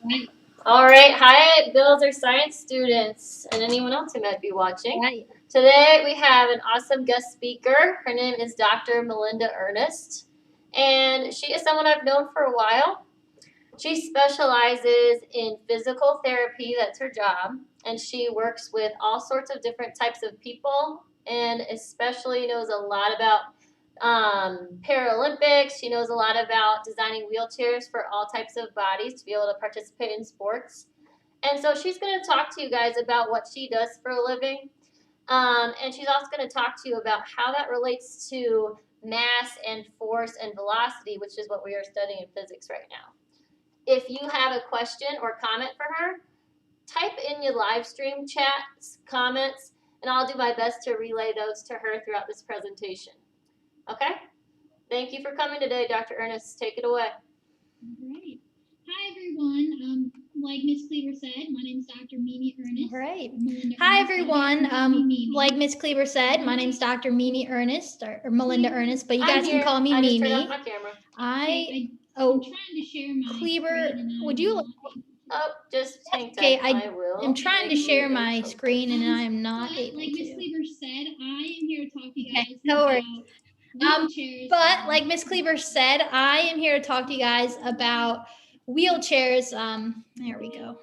Right. All right, hi, Bills or science students, and anyone else who might be watching. Right. Today we have an awesome guest speaker. Her name is Dr. Melinda Earnest, and she is someone I've known for a while. She specializes in physical therapy, that's her job, and she works with all sorts of different types of people, and especially knows a lot about Paralympics. She knows a lot about designing wheelchairs for all types of bodies to be able to participate in sports. And so she's going to talk to you guys about what she does for a living. And she's also going to talk to you about how that relates to mass and force and velocity, which is what we are studying in physics right now. If you have a question or comment for her, type in your live stream chats, comments, and I'll do my best to relay those to her throughout this presentation. Okay? Thank you for coming today, Dr. Earnest. Take it away. All right. Hi, everyone. Like Miss Cleaver said, my name is Dr. Mimi Earnest. All right. Melinda Hi, Earnest. everyone. Mimi. Like Miss Cleaver said, my name's Dr. Mimi Earnest or Melinda Earnest, but you guys can call me I just Mimi. turned off my camera. I'm trying to share my Cleaver, screen and would you? Oh, just hang tight. Okay, I will. I'm trying to share my screen and I'm not But able like Miss to. Cleaver said, I am here to talk to you guys no worries. about wheelchairs. But like Miss Cleaver said, I am here to talk to you guys about wheelchairs. There we go.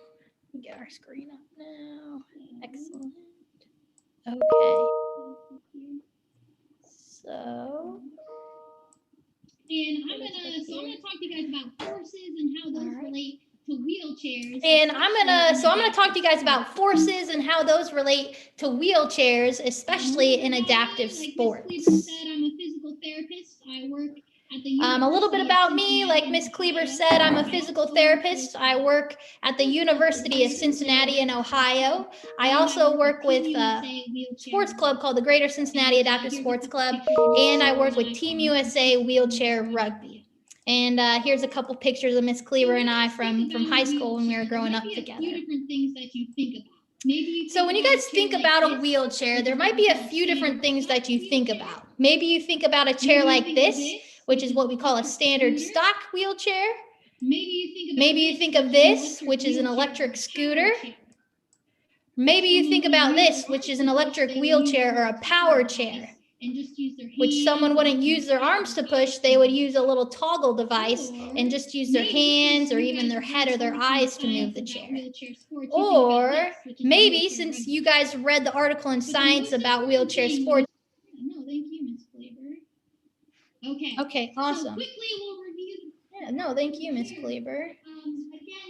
We get our screen up now. Excellent. Okay. So. And I'm gonna talk to you guys about forces and how those relate to wheelchairs. And I'm gonna talk to you guys about forces and how those relate to wheelchairs, especially in adaptive sports. Like Miss Cleaver said, I'm a physical therapist. I work at the A little bit about me, like Miss Cleaver said, I'm a physical therapist. I work at the University of Cincinnati in Ohio. I also work with a sports club called the Greater Cincinnati Adaptive Sports Club, and I work with Team USA Wheelchair Rugby. And here's a couple pictures of Miss Cleaver and I from high school when we were growing up together. Different things that you think about. So when you guys think about a wheelchair, there might be a few different things that you think about. Maybe you think about a chair like this, which is what we call a standard stock wheelchair. Maybe you think of this, which is an electric scooter. Maybe you think about this, which is an electric wheelchair or a power chair, which someone wouldn't use their arms to push. They would use a little toggle device and just use their hands or even their head or their eyes to move the chair. Or maybe, since you guys read the article in Science about wheelchair sports. No, thank you, Miss Cleaver. Okay, awesome. So quickly we'll review. Yeah, no, thank you, Miss Cleaver.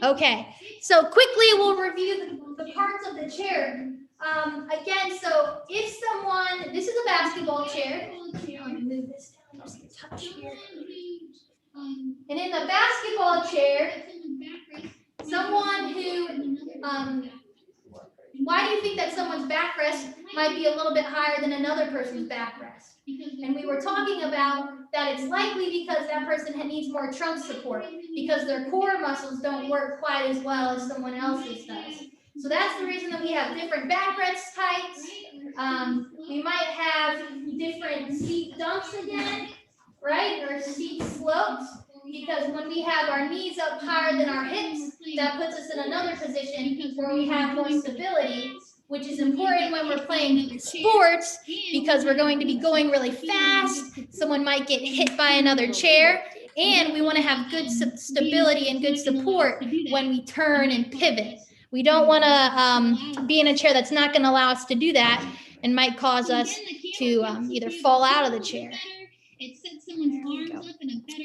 Okay, so quickly we'll review the parts of the chair. Again, so if someone, this is a basketball chair. Let me move this down just a touch here. And in the basketball chair, someone who, why do you think that someone's backrest might be a little bit higher than another person's backrest? And we were talking about that it's likely because that person needs more trunk support because their core muscles don't work quite as well as someone else's does. So that's the reason that we have different backrest heights. We might have different seat dumps again, right? Or seat slopes, because when we have our knees up higher than our hips, that puts us in another position where we have more stability, which is important when we're playing sports because we're going to be going really fast. Someone might get hit by another chair, and we want to have good stability and good support when we turn and pivot. We don't want to be in a chair that's not going to allow us to do that and might cause us to either fall out of the chair.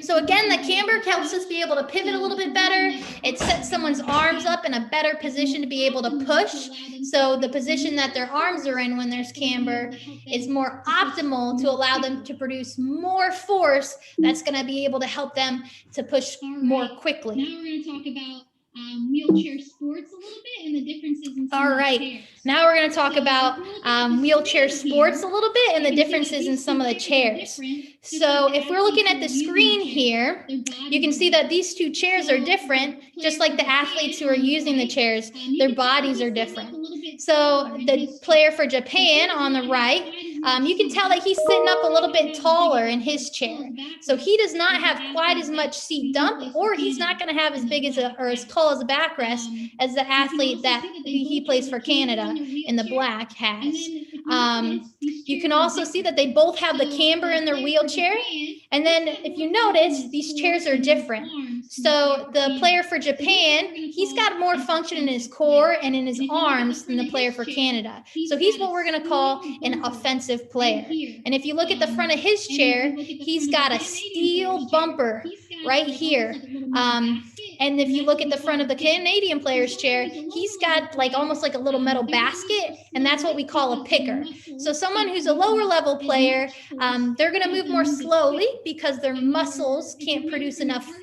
So again, the camber helps us be able to pivot a little bit better. It sets someone's arms up in a better position to be able to push. So the position that their arms are in when there's camber is more optimal to allow them to produce more force that's going to be able to help them to push more quickly. Now we're going to talk about wheelchair sports a little bit and the differences in some All right, now we're going to talk about wheelchair sports a little bit and the differences in some of the chairs. So if we're looking at the screen here, you can see that these two chairs are different, just like the athletes who are using the chairs, their bodies are different. So the player for Japan on the right You can tell that he's sitting up a little bit taller in his chair. So he does not have quite as much seat dump, or he's not going to have as big as or as tall as a backrest as the athlete that he plays for Canada in the black has. You can also see that they both have the camber in their wheelchair. And then if you notice, these chairs are different. So the player for Japan, he's got more function in his core and in his arms than the player for Canada. So he's what we're going to call an offensive player. And if you look at the front of his chair, he's got a steel bumper right here. And if you look at the front of the Canadian player's chair, he's got like almost like a little metal basket, and that's what we call a picker. So someone who's a lower level player, they're going to move more slowly because their muscles can't produce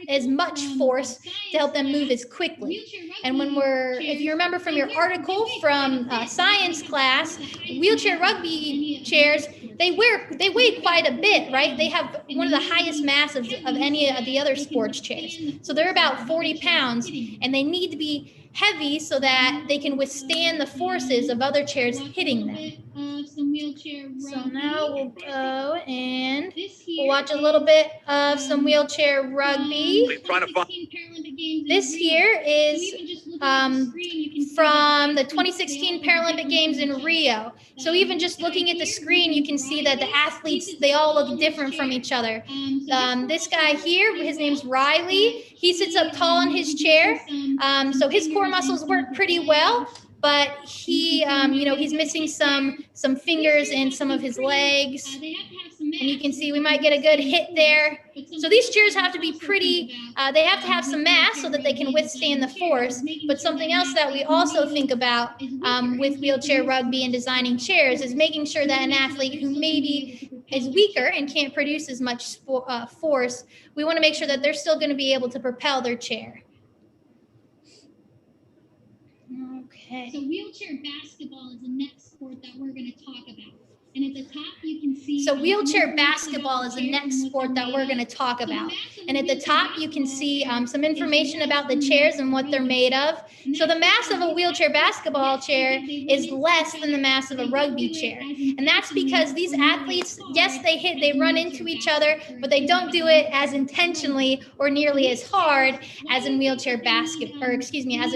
as much force to help them move as quickly. And if you remember from your article from science class, wheelchair rugby chairs, they weigh quite a bit, right? They have one of the highest masses of any of the other sports chairs. So they're about 40 pounds, and they need to be heavy so that they can withstand the forces of other chairs hitting them. So now we'll go and we'll watch a little bit of some wheelchair rugby. This here is from the 2016 Paralympic Games in Rio. So even just looking at the screen, you can see that the athletes, they all look different from each other. This guy here, his name's Riley. He sits up tall in his chair. So his core muscles work pretty well, but he, he's missing some fingers and some of his legs. And you can see we might get a good hit there. So these chairs have to be pretty, they have to have some mass so that they can withstand the force. But something else that we also think about with wheelchair rugby and designing chairs is making sure that an athlete who maybe is weaker and can't produce as much force, we want to make sure that they're still going to be able to propel their chair. Okay. So wheelchair basketball is the next sport that we're going to talk about. And at the top, you can see. So wheelchair basketball is the next sport that we're going to talk about. And at the top, you can see some information about the chairs and what they're made of. So the mass of a wheelchair basketball chair is less than the mass of a rugby chair. And that's because these athletes, yes, they run into each other, but they don't do it as intentionally or nearly as hard as in wheelchair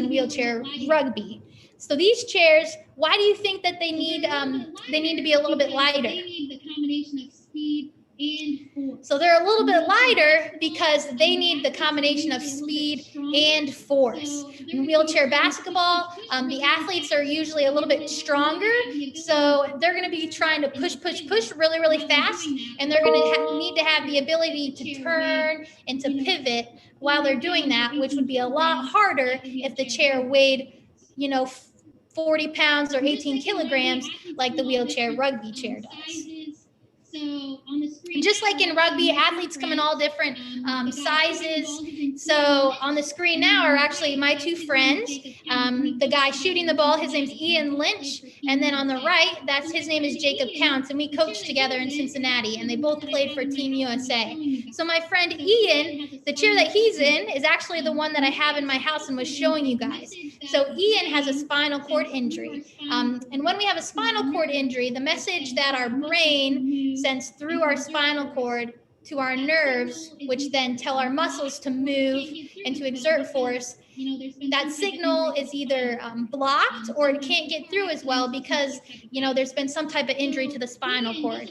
wheelchair rugby. So these chairs, why do you think that they need to be a little bit lighter? They need the combination of speed and force. So they're a little bit lighter because they need the combination of speed and force. In wheelchair basketball, the athletes are usually a little bit stronger, so they're going to be trying to push really, really fast, and they're going to need to have the ability to turn and to pivot while they're doing that, which would be a lot harder if the chair weighed 40 pounds or 18 kilograms like the wheelchair rugby chair does. Just like in rugby, athletes come in all different sizes. So on the screen now are actually my two friends. The guy shooting the ball, his name's Ian Lynch. And then on the right, his name is Jacob Counts. And we coached together in Cincinnati. And they both played for Team USA. So my friend Ian, the chair that he's in is actually the one that I have in my house and was showing you guys. So Ian has a spinal cord injury. And when we have a spinal cord injury, the message that our brain sends through our spinal cord to our nerves, which then tell our muscles to move and to exert force, that signal is either blocked or it can't get through as well because, there's been some type of injury to the spinal cord,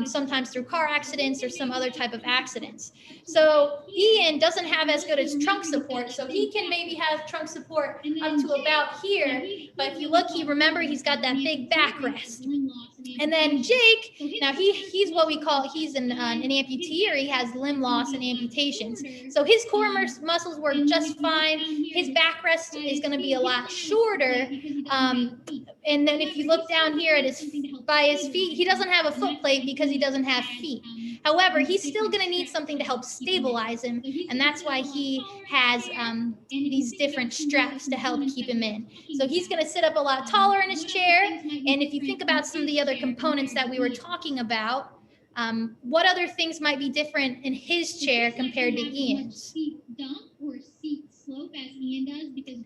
sometimes through car accidents or some other type of accidents. So Ian doesn't have as good as trunk support, so he can maybe have trunk support up to about here, but if you look, he's got that big backrest. And then Jake, now he's what we call, he's an amputee, or he has limb loss and amputations. So his core muscles work just fine. His backrest is going to be a lot shorter. And then if you look down here at by his feet, he doesn't have a foot plate because he doesn't have feet. However, he's still going to need something to help stabilize him, and that's why he has these different straps to help keep him in. So he's going to sit up a lot taller in his chair, and if you think about some of the other components that we were talking about, what other things might be different in his chair compared to Ian's? Seat dump or seat slope as Ian does, because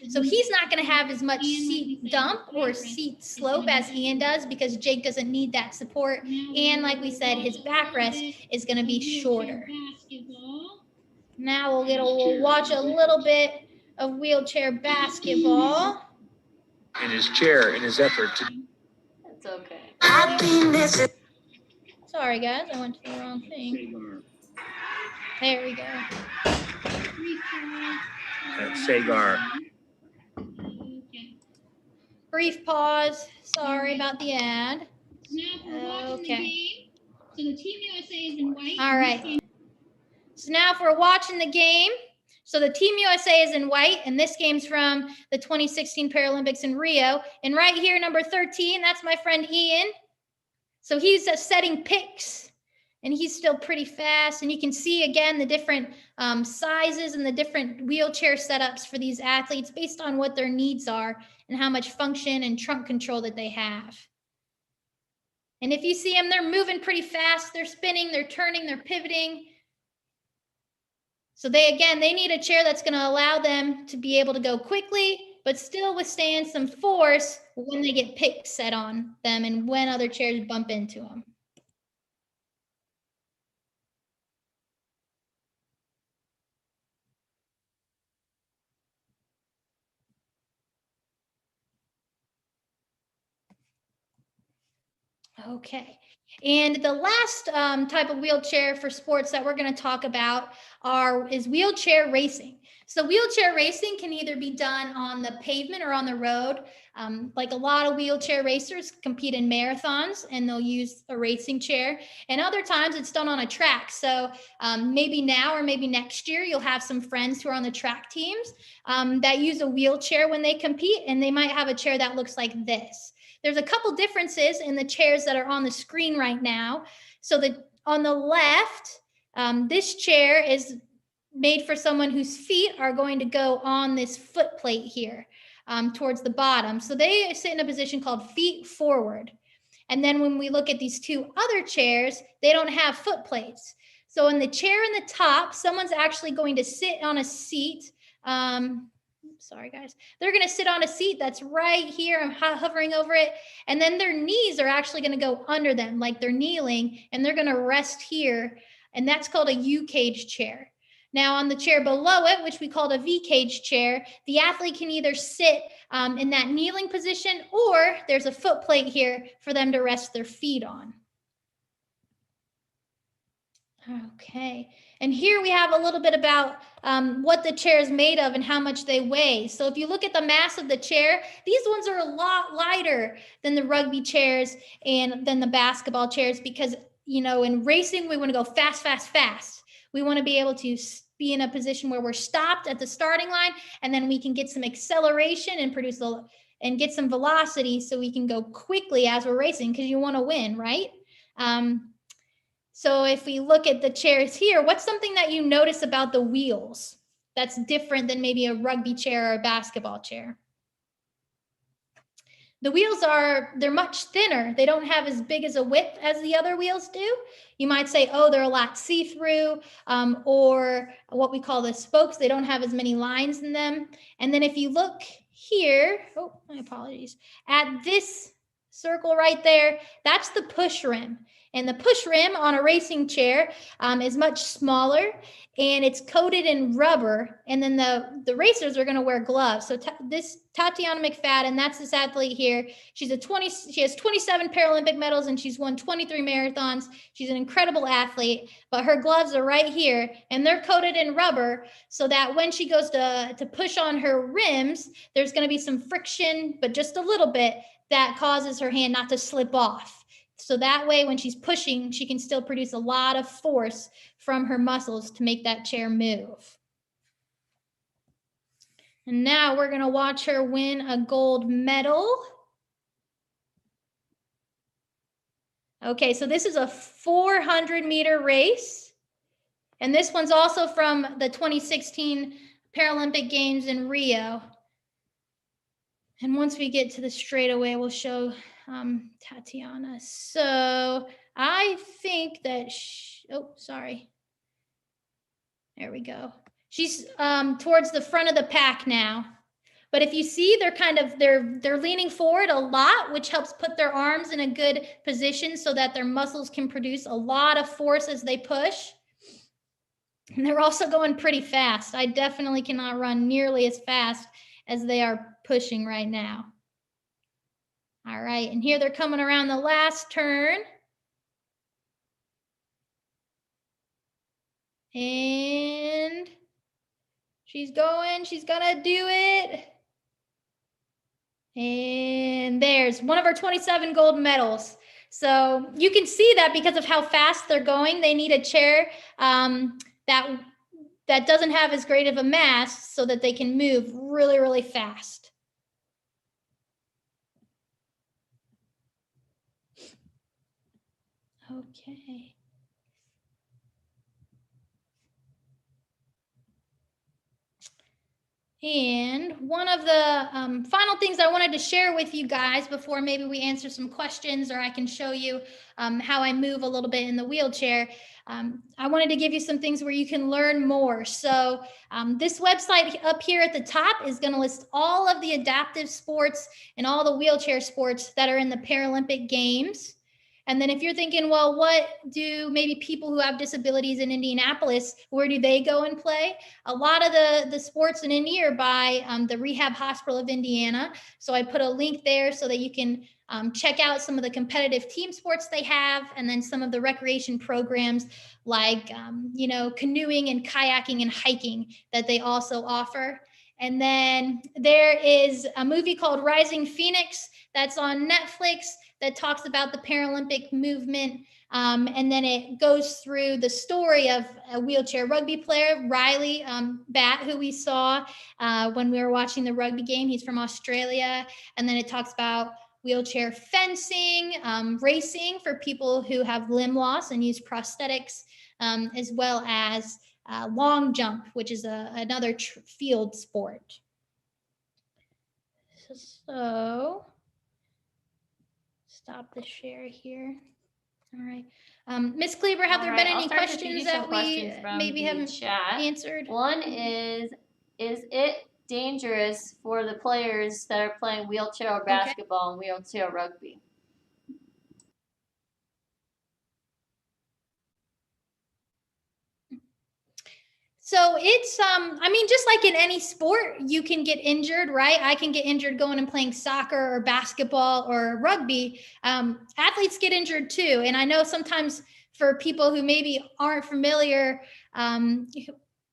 So he's not going to have as much seat dump or seat slope as Ian does because Jake doesn't need that support. And like we said, his backrest is going to be shorter. Now we'll watch a little bit of wheelchair basketball. In his chair, in his effort to. It's okay. Sorry guys, I went to the wrong thing. There we go. That's Sagar. Brief pause. Sorry about the ad. Okay. So the Team USA is in white. All right. So now if we're watching the game, so the Team USA is in white, and this game's from the 2016 Paralympics in Rio. And right here, number 13, that's my friend Ian. So he's setting picks, and he's still pretty fast. And you can see, again, the different sizes and the different wheelchair setups for these athletes based on what their needs are and how much function and trunk control that they have. And if you see them, they're moving pretty fast. They're spinning, they're turning, they're pivoting. So they need a chair that's going to allow them to be able to go quickly, but still withstand some force when they get picks set on them and when other chairs bump into them. Okay. And the last type of wheelchair for sports that we're going to talk about is wheelchair racing. So wheelchair racing can either be done on the pavement or on the road. Like a lot of wheelchair racers compete in marathons and they'll use a racing chair. And other times it's done on a track. So maybe now or maybe next year, you'll have some friends who are on the track teams that use a wheelchair when they compete, and they might have a chair that looks like this. There's a couple differences in the chairs that are on the screen right now. So on the left, this chair is made for someone whose feet are going to go on this foot plate here towards the bottom. So they sit in a position called feet forward. And then when we look at these two other chairs, they don't have foot plates. So in the chair in the top, someone's actually going to sit on a seat. Sorry, guys. They're going to sit on a seat that's right here. I'm hovering over it. And then their knees are actually going to go under them like they're kneeling, and they're going to rest here. And that's called a U-cage chair. Now on the chair below it, which we call a V-cage chair, the athlete can either sit in that kneeling position, or there's a foot plate here for them to rest their feet on. Okay, and here we have a little bit about what the chair is made of and how much they weigh. So if you look at the mass of the chair, these ones are a lot lighter than the rugby chairs and than the basketball chairs because, you know, in racing, we want to go fast, fast, fast. We want to be able to be in a position where we're stopped at the starting line, and then we can get some acceleration and and get some velocity so we can go quickly as we're racing because you want to win, right? So if we look at the chairs here, what's something that you notice about the wheels that's different than maybe a rugby chair or a basketball chair? The wheels they're much thinner. They don't have as big as a width as the other wheels do. You might say, oh, they're a lot see-through, or what we call the spokes. They don't have as many lines in them. And then if you look here, oh, my apologies, at this circle right there, that's the push rim. And the push rim on a racing chair is much smaller, and it's coated in rubber. And then the racers are going to wear gloves. So this Tatiana McFadden, that's this athlete here. She has 27 Paralympic medals, and she's won 23 marathons. She's an incredible athlete, but her gloves are right here, and they're coated in rubber so that when she goes to push on her rims, there's going to be some friction, but just a little bit, that causes her hand not to slip off. So that way, when she's pushing, she can still produce a lot of force from her muscles to make that chair move. And now we're going to watch her win a gold medal. Okay, so this is a 400-meter race. And this one's also from the 2016 Paralympic Games in Rio. And once we get to the straightaway, we'll show Tatiana. So I think that, sorry. There we go. She's towards the front of the pack now. But if you see, they're leaning forward a lot, which helps put their arms in a good position so that their muscles can produce a lot of force as they push. And they're also going pretty fast. I definitely cannot run nearly as fast as they are pushing right now. All right, and here they're coming around the last turn. And she's going, she's gonna do it. And there's one of our 27 gold medals. So you can see that because of how fast they're going, they need a chair that doesn't have as great of a mass so that they can move really, really fast. Okay. And one of the final things I wanted to share with you guys before maybe we answer some questions or I can show you how I move a little bit in the wheelchair. I wanted to give you some things where you can learn more. So this website up here at the top is going to list all of the adaptive sports and all the wheelchair sports that are in the Paralympic Games. And then if you're thinking, well, what do maybe people who have disabilities in Indianapolis, where do they go and play? A lot of the sports in Indy are by the Rehab Hospital of Indiana. So I put a link there so that you can check out some of the competitive team sports they have, and then some of the recreation programs like, canoeing and kayaking and hiking that they also offer. And then there is a movie called Rising Phoenix that's on Netflix that talks about the Paralympic movement. And then it goes through the story of a wheelchair rugby player, Riley Bat, who we saw when we were watching the rugby game. He's from Australia. And then it talks about wheelchair fencing, racing for people who have limb loss and use prosthetics, as well as long jump, which is another field sport. So stop the share here. All right. Miss Kleber, have there been any questions that we maybe haven't answered? One is it dangerous for the players that are playing wheelchair or basketball and wheelchair rugby? So it's, just like in any sport, you can get injured, right? I can get injured going and playing soccer or basketball or rugby. Athletes get injured too. And I know sometimes for people who maybe aren't familiar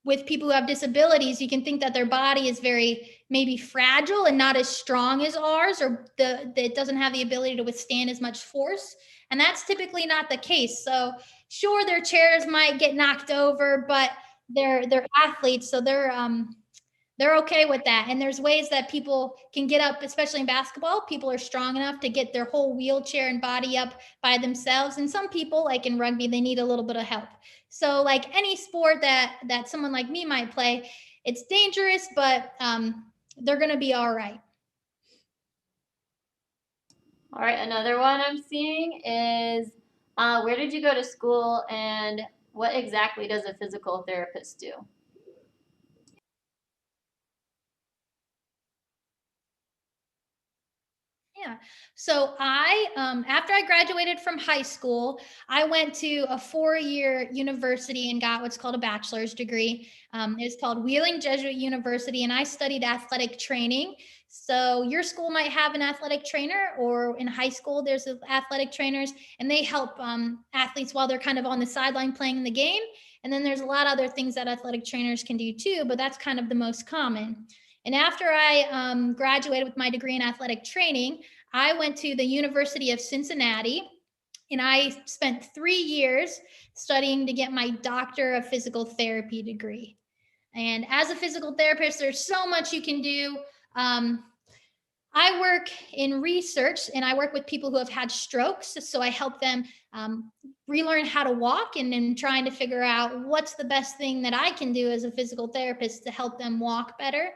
with people who have disabilities, you can think that their body is very maybe fragile and not as strong as ours, or it doesn't have the ability to withstand as much force. And that's typically not the case. So sure, their chairs might get knocked over, but they're athletes, so they're okay with that. And there's ways that people can get up, especially in basketball. People are strong enough to get their whole wheelchair and body up by themselves. And some people, like in rugby, they need a little bit of help. So like any sport that someone like me might play, it's dangerous, but they're going to be all right. All right, another one I'm seeing is where did you go to school and what exactly does a physical therapist do? Yeah. So after I graduated from high school, I went to a 4-year university and got what's called a bachelor's degree. It's called Wheeling Jesuit University, and I studied athletic training. So your school might have an athletic trainer, or in high school, there's athletic trainers, and they help athletes while they're kind of on the sideline playing the game. And then there's a lot of other things that athletic trainers can do too, but that's kind of the most common. And after I graduated with my degree in athletic training, I went to the University of Cincinnati, and I spent 3 years studying to get my Doctor of Physical Therapy degree. And as a physical therapist, there's so much you can do. I work in research, and I work with people who have had strokes. So I help them relearn how to walk, and then trying to figure out what's the best thing that I can do as a physical therapist to help them walk better.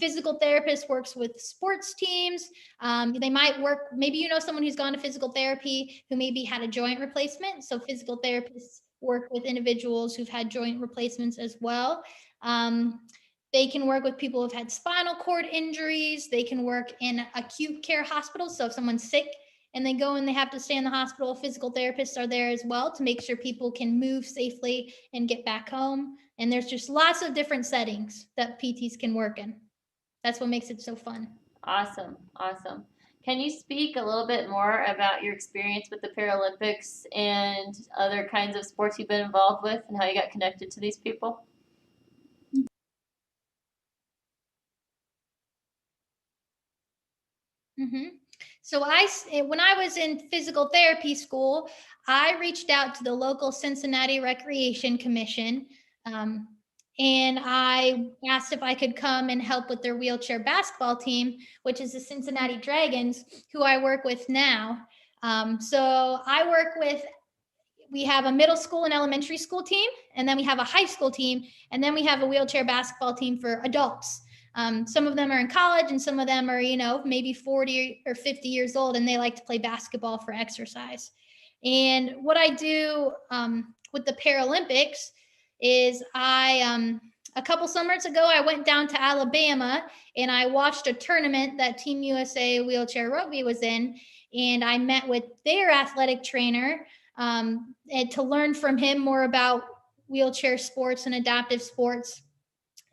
Physical therapist works with sports teams. They might work, maybe someone who's gone to physical therapy who maybe had a joint replacement. So physical therapists work with individuals who've had joint replacements as well. They can work with people who've had spinal cord injuries. They can work in acute care hospitals. So if someone's sick and they go and they have to stay in the hospital, physical therapists are there as well to make sure people can move safely and get back home. And there's just lots of different settings that PTs can work in. That's what makes it so fun. Awesome, awesome. Can you speak a little bit more about your experience with the Paralympics and other kinds of sports you've been involved with and how you got connected to these people? So when I was in physical therapy school, I reached out to the local Cincinnati Recreation Commission, and I asked if I could come and help with their wheelchair basketball team, which is the Cincinnati Dragons, who I work with now. So I work with, we have a middle school and elementary school team, and then we have a high school team, and then we have a wheelchair basketball team for adults. Some of them are in college and some of them are, maybe 40 or 50 years old, and they like to play basketball for exercise. And what I do with the Paralympics is a couple summers ago, I went down to Alabama and I watched a tournament that Team USA Wheelchair Rugby was in. And I met with their athletic trainer and to learn from him more about wheelchair sports and adaptive sports.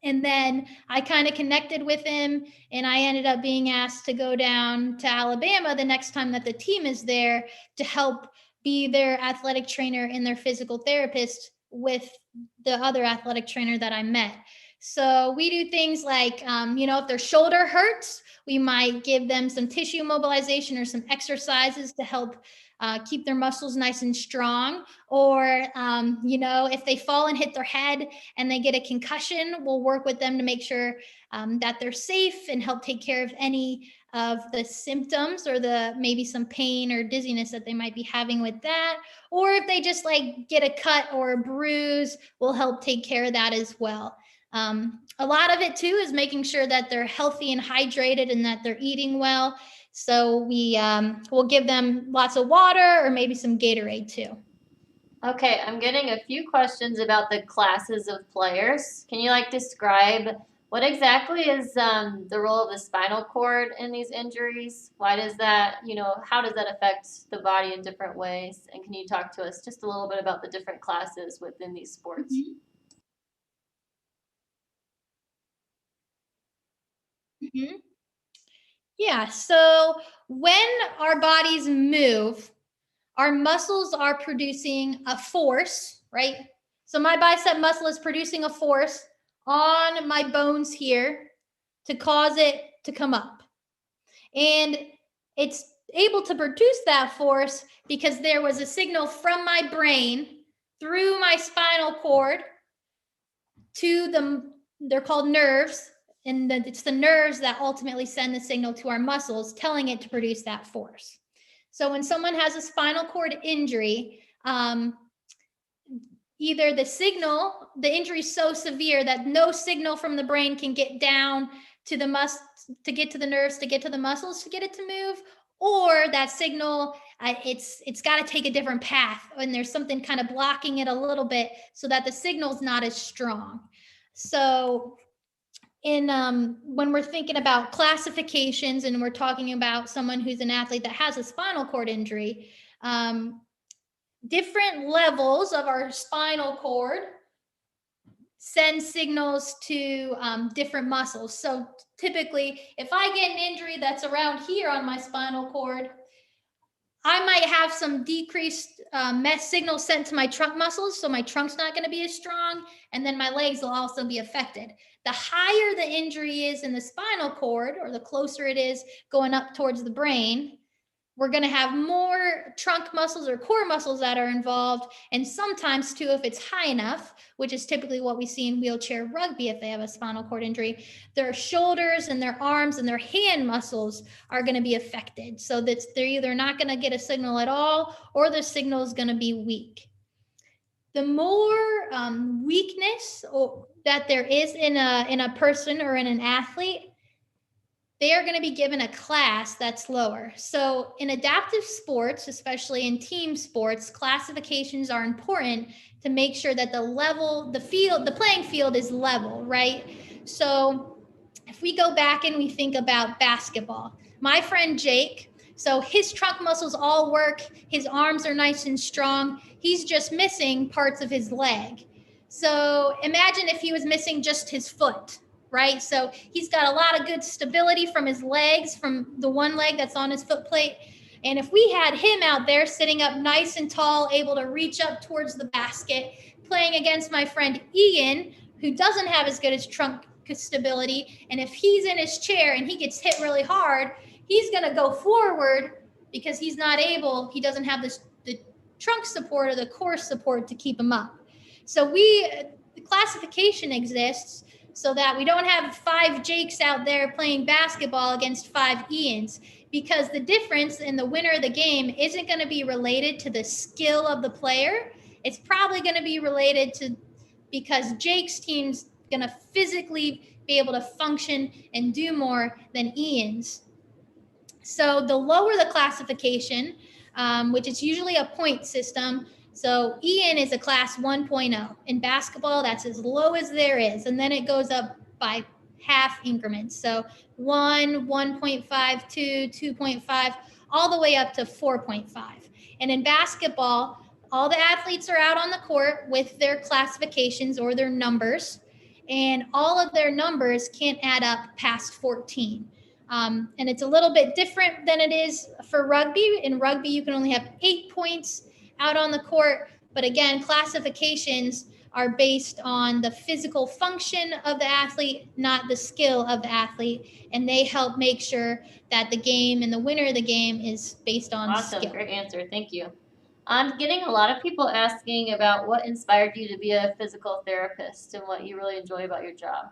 And then I kind of connected with him, and I ended up being asked to go down to Alabama the next time that the team is there to help be their athletic trainer and their physical therapist with the other athletic trainer that I met. So we do things like, if their shoulder hurts, we might give them some tissue mobilization or some exercises to help keep their muscles nice and strong. Or, if they fall and hit their head and they get a concussion, we'll work with them to make sure that they're safe and help take care of any of the symptoms or maybe some pain or dizziness that they might be having with that. Or if they just get a cut or a bruise, we'll help take care of that as well. A lot of it too is making sure that they're healthy and hydrated and that they're eating well. So we'll give them lots of water or maybe some Gatorade too. Okay, I'm getting a few questions about the classes of players. Can you describe what exactly is the role of the spinal cord in these injuries? Why does that, how does that affect the body in different ways? And can you talk to us just a little bit about the different classes within these sports? Yeah, so when our bodies move, our muscles are producing a force, right? So my bicep muscle is producing a force on my bones here to cause it to come up. And it's able to produce that force because there was a signal from my brain through my spinal cord to they're called nerves. And it's the nerves that ultimately send the signal to our muscles, telling it to produce that force. So when someone has a spinal cord injury, either the injury is so severe that no signal from the brain can get down to the to get to the nerves, to get to the muscles, to get it to move, or that signal, it's got to take a different path, and there's something kind of blocking it a little bit so that the signal's not as strong. So when we're thinking about classifications and we're talking about someone who's an athlete that has a spinal cord injury, different levels of our spinal cord send signals to different muscles. So typically, if I get an injury that's around here on my spinal cord, I might have some decreased signal sent to my trunk muscles, so my trunk's not going to be as strong, and then my legs will also be affected. The higher the injury is in the spinal cord, or the closer it is going up towards the brain, we're going to have more trunk muscles or core muscles that are involved. And sometimes too, if it's high enough, which is typically what we see in wheelchair rugby if they have a spinal cord injury, their shoulders and their arms and their hand muscles are going to be affected. So that they're either not going to get a signal at all, or the signal is going to be weak. The more weakness that there is in a person or in an athlete, they are going to be given a class that's lower. So in adaptive sports, especially in team sports, classifications are important to make sure that the playing field is level, right? So if we go back and we think about basketball, my friend Jake, so his trunk muscles all work, his arms are nice and strong, he's just missing parts of his leg. So imagine if he was missing just his foot, right? So he's got a lot of good stability from his legs, from the one leg that's on his foot plate. And if we had him out there sitting up nice and tall, able to reach up towards the basket, playing against my friend Ian, who doesn't have as good as trunk stability, and if he's in his chair and he gets hit really hard, he's going to go forward because he doesn't have the trunk support or the core support to keep him up. So the classification exists so that we don't have 5 Jakes out there playing basketball against 5 Ians, because the difference in the winner of the game isn't going to be related to the skill of the player. It's probably going to be related to because Jake's team's going to physically be able to function and do more than Ian's. So the lower the classification, which is usually a point system. So Ian is a class 1.0. In basketball, that's as low as there is. And then it goes up by half increments. So 1, 1.5, 2, 2.5, all the way up to 4.5. And in basketball, all the athletes are out on the court with their classifications or their numbers, and all of their numbers can't add up past 14. And it's a little bit different than it is for rugby. In rugby, you can only have 8 points out on the court. But again, classifications are based on the physical function of the athlete, not the skill of the athlete. And they help make sure that the game and the winner of the game is based on Awesome, skill. great answer. Thank you. I'm getting a lot of people asking about what inspired you to be a physical therapist and what you really enjoy about your job.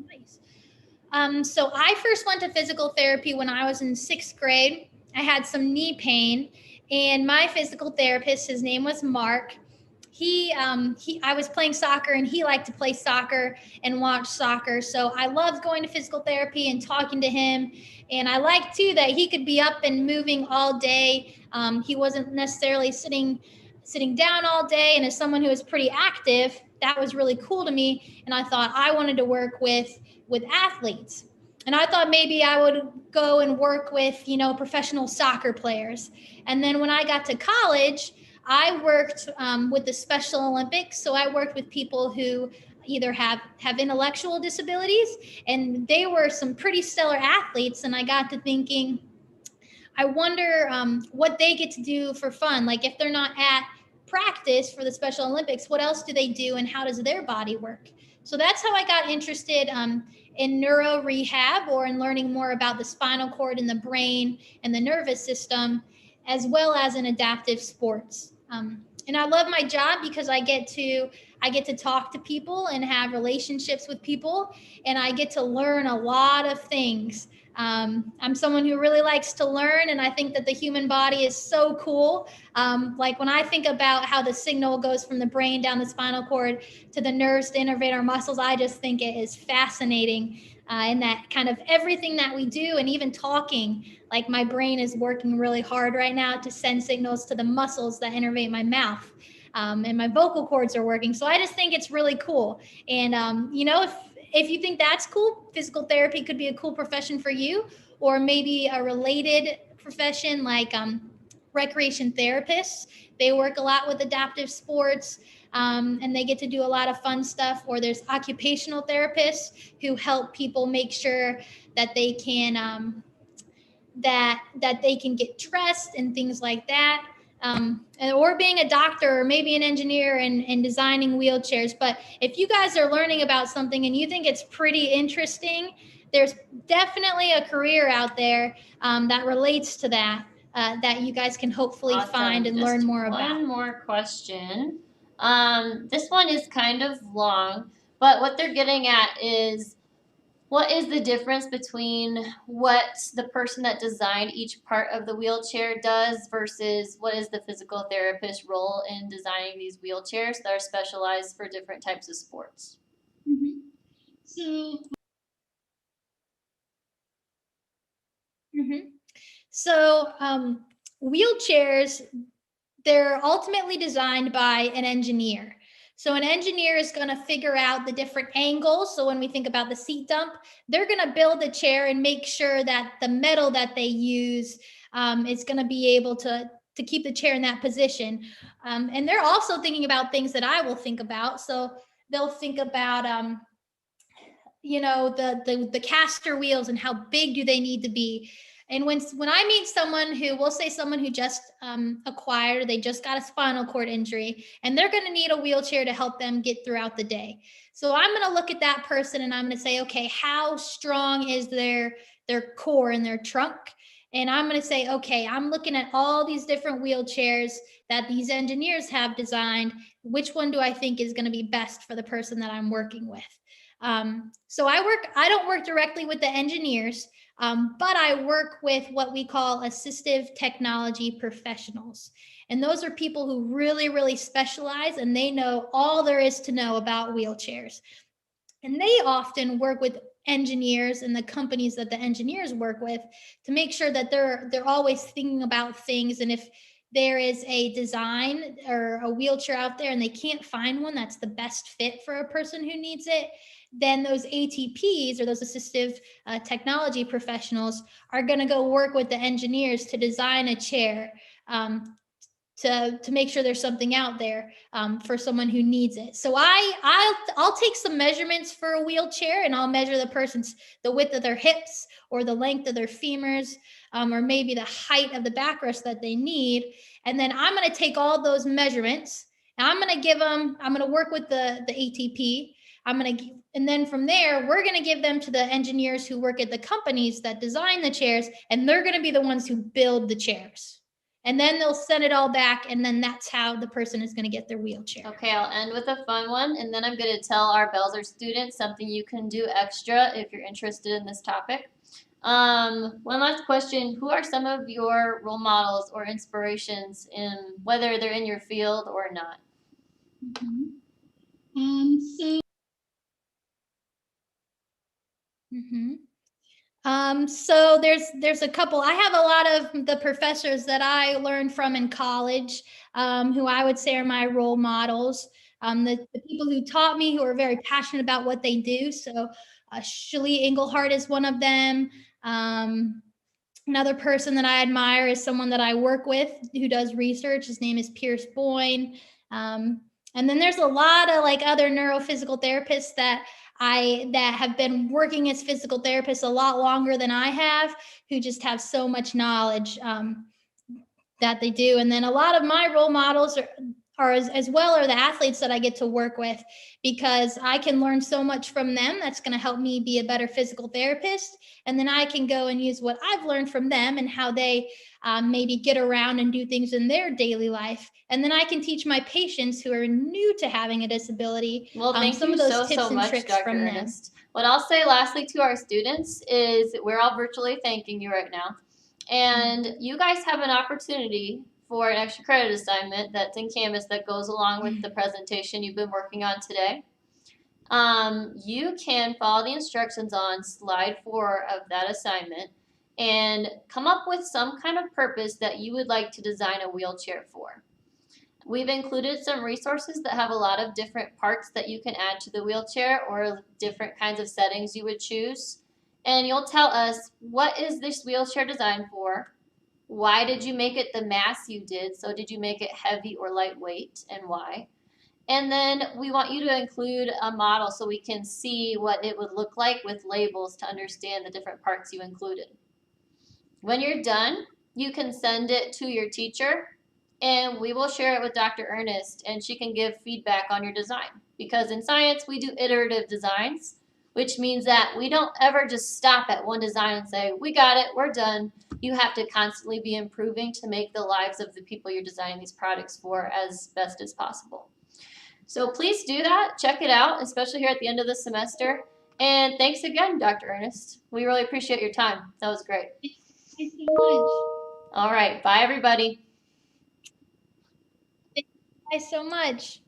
Nice. So I first went to physical therapy when I was in 6th grade. I had some knee pain, and my physical therapist, his name was Mark. I was playing soccer, and he liked to play soccer and watch soccer. So I loved going to physical therapy and talking to him. And I liked too that he could be up and moving all day. He wasn't necessarily sitting down all day. And as someone who is pretty active, that was really cool to me. And I thought I wanted to work with athletes. And I thought maybe I would go and work with, professional soccer players. And then when I got to college, I worked with the Special Olympics. So I worked with people who either have intellectual disabilities, and they were some pretty stellar athletes. And I got to thinking, I wonder what they get to do for fun. Like if they're not at practice for the Special Olympics, what else do they do and how does their body work? So that's how I got interested in neuro rehab, or in learning more about the spinal cord and the brain and the nervous system, as well as in adaptive sports. And I love my job because I get to talk to people and have relationships with people, and I get to learn a lot of things. I'm someone who really likes to learn, and I think that the human body is so cool. Like when I think about how the signal goes from the brain down the spinal cord to the nerves to innervate our muscles, I just think it is fascinating. And that kind of everything that we do, and even talking, like my brain is working really hard right now to send signals to the muscles that innervate my mouth. And my vocal cords are working. So I just think it's really cool. And, if you think that's cool, physical therapy could be a cool profession for you, or maybe a related profession like recreation therapists. They work a lot with adaptive sports, and they get to do a lot of fun stuff. Or there's occupational therapists who help people make sure that they can that they can get dressed and things like that. Or being a doctor, or maybe an engineer and designing wheelchairs. But if you guys are learning about something and you think it's pretty interesting, there's definitely a career out there that relates to that, that you guys can hopefully Awesome. find and Just learn more about. One more question. This one is kind of long, but what they're getting at is, what is the difference between what the person that designed each part of the wheelchair does versus what is the physical therapist role in designing these wheelchairs that are specialized for different types of sports? Mm-hmm. So. Mm-hmm. So wheelchairs, they're ultimately designed by an engineer. So an engineer is going to figure out the different angles. So when we think about the seat dump, they're going to build a chair and make sure that the metal that they use is going to be able to keep the chair in that position. And they're also thinking about things that I will think about. So they'll think about the caster wheels and how big do they need to be. And when I meet someone who, we'll say someone who just acquired, they just got a spinal cord injury, and they're going to need a wheelchair to help them get throughout the day. So I'm going to look at that person and I'm going to say, okay, how strong is their core and their trunk? And I'm going to say, okay, I'm looking at all these different wheelchairs that these engineers have designed. Which one do I think is going to be best for the person that I'm working with? So I don't work directly with the engineers, but I work with what we call assistive technology professionals. And those are people who really, really specialize and they know all there is to know about wheelchairs. And they often work with engineers and the companies that the engineers work with to make sure that they're always thinking about things. And if there is a design or a wheelchair out there and they can't find one that's the best fit for a person who needs it, then those ATPs or those assistive technology professionals are going to go work with the engineers to design a chair to make sure there's something out there for someone who needs it. So I'll take some measurements for a wheelchair and I'll measure the width of their hips or the length of their femurs or maybe the height of the backrest that they need. And then I'm going to take all those measurements and I'm going to work with the ATP. And then from there, we're going to give them to the engineers who work at the companies that design the chairs, and they're going to be the ones who build the chairs. And then they'll send it all back, and then that's how the person is going to get their wheelchair. Okay, I'll end with a fun one, and then I'm going to tell our Belzer students something you can do extra if you're interested in this topic. One last question. Who are some of your role models or inspirations in whether they're in your field or not? So there's a couple. I have a lot of the professors that I learned from in college, who I would say are my role models. The people who taught me, who are very passionate about what they do. So Shalee Engelhardt is one of them. Another person that I admire is someone that I work with who does research. His name is Pierce Boyne. And then there's a lot of like other neurophysical therapists that have been working as physical therapists a lot longer than I have, who just have so much knowledge that they do. And then a lot of my role models are as well are the athletes that I get to work with, because I can learn so much from them. That's going to help me be a better physical therapist. And then I can go and use what I've learned from them and how they maybe get around and do things in their daily life. And then I can teach my patients who are new to having a disability Some of those tips and tricks from them. What I'll say lastly to our students is we're all virtually thanking you right now. And you guys have an opportunity for an extra credit assignment that's in Canvas that goes along with the presentation you've been working on today. You can follow the instructions on slide 4 of that assignment and come up with some kind of purpose that you would like to design a wheelchair for. We've included some resources that have a lot of different parts that you can add to the wheelchair or different kinds of settings you would choose. And you'll tell us, what is this wheelchair designed for? Why did you make it the mass you did? So did you make it heavy or lightweight, and why? And then we want you to include a model so we can see what it would look like with labels to understand the different parts you included. When you're done, you can send it to your teacher and we will share it with Dr. Earnest and she can give feedback on your design. Because in science, we do iterative designs, which means that we don't ever just stop at one design and say, we got it, we're done. You have to constantly be improving to make the lives of the people you're designing these products for as best as possible. So please do that. Check it out, especially here at the end of the semester. And thanks again, Dr. Earnest. We really appreciate your time. That was great. Thanks so much. All right. Bye, everybody. Thank you guys so much.